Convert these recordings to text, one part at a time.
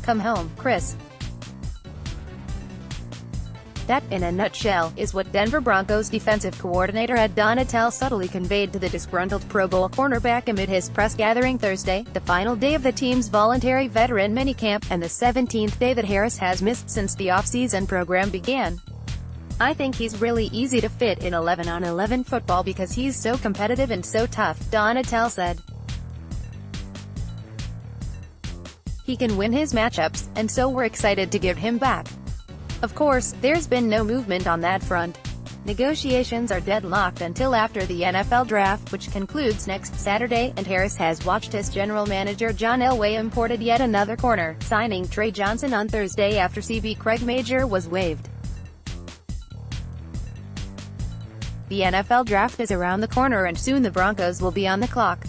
Come home, Chris. That, in a nutshell, is what Denver Broncos defensive coordinator Ed Donatell subtly conveyed to the disgruntled Pro Bowl cornerback amid his press gathering Thursday, the final day of the team's voluntary veteran minicamp, and the 17th day that Harris has missed since the offseason program began. "I think he's really easy to fit in 11-on-11 football because he's so competitive and so tough," Donatell said. "He can win his matchups, and so we're excited to give him back." Of course, there's been no movement on that front. Negotiations are deadlocked until after the NFL draft, which concludes next Saturday, and Harris has watched as general manager John Elway imported yet another corner, signing Trey Johnson on Thursday after CB Craig Major was waived. The NFL draft is around the corner and soon the Broncos will be on the clock.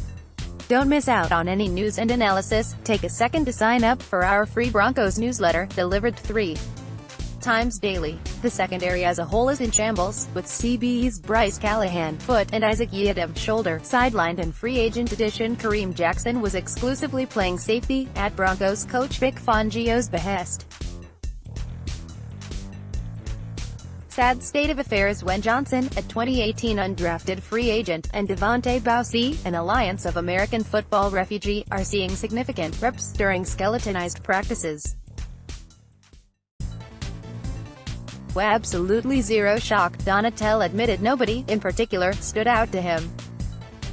Don't miss out on any news and analysis. Take a second to sign up for our free Broncos newsletter, delivered 3 times daily. The secondary as a whole is in shambles, with CB's Bryce Callahan, foot, and Isaac Yiadom, shoulder, sidelined, and free agent addition Kareem Jackson was exclusively playing safety, at Broncos coach Vic Fangio's behest. Sad state of affairs when Johnson, a 2018 undrafted free agent, and Devontae Bowsie, an Alliance of American Football refugee, are seeing significant reps during skeletonized practices. Absolutely zero shock, Donatell admitted. Nobody, in particular, stood out to him.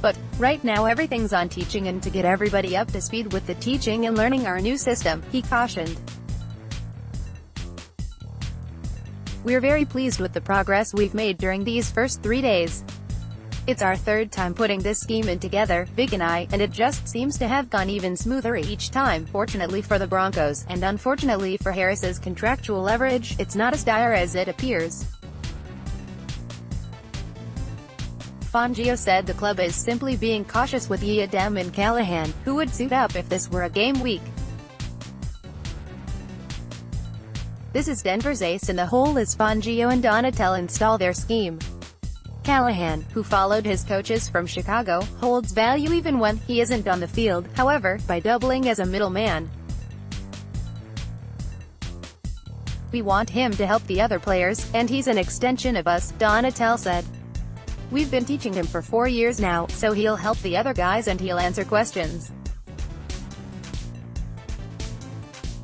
But, right now everything's on teaching and to get everybody up to speed with the teaching and learning our new system, he cautioned. "We're very pleased with the progress we've made during these first 3 days. It's our third time putting this scheme in together, Vic and I, and it just seems to have gone even smoother each time. Fortunately for the Broncos, and unfortunately for Harris's contractual leverage, it's not as dire as it appears." Fangio said the club is simply being cautious with Yiadom and Callahan, who would suit up if this were a game week. "This is Denver's ace in the hole as Fangio and Donatell install their scheme." Callahan, who followed his coaches from Chicago, holds value even when he isn't on the field, however, by doubling as a middleman. "We want him to help the other players, and he's an extension of us," Donatell said. "We've been teaching him for 4 years now, so he'll help the other guys and he'll answer questions.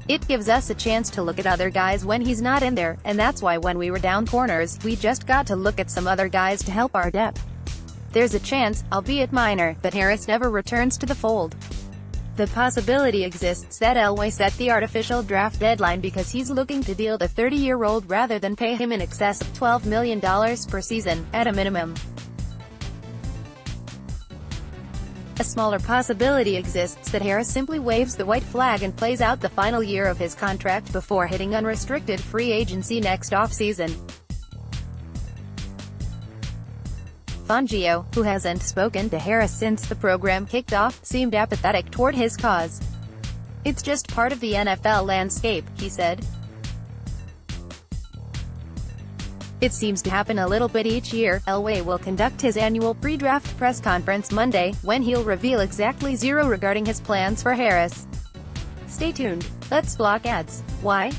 It gives us a chance to look at other guys when he's not in there, and that's why when we were down corners, we just got to look at some other guys to help our depth. There's a chance, albeit minor, that Harris never returns to the fold. The possibility exists that Elway set the artificial draft deadline because he's looking to deal the 30-year-old rather than pay him in excess of $12 million per season, at a minimum. A smaller possibility exists that Harris simply waves the white flag and plays out the final year of his contract before hitting unrestricted free agency next offseason. Fangio, who hasn't spoken to Harris since the program kicked off, seemed apathetic toward his cause. "It's just part of the NFL landscape," he said. "It seems to happen a little bit each year." Elway will conduct his annual pre-draft press conference Monday, when he'll reveal exactly zero regarding his plans for Harris. Stay tuned. Let's block ads. Why?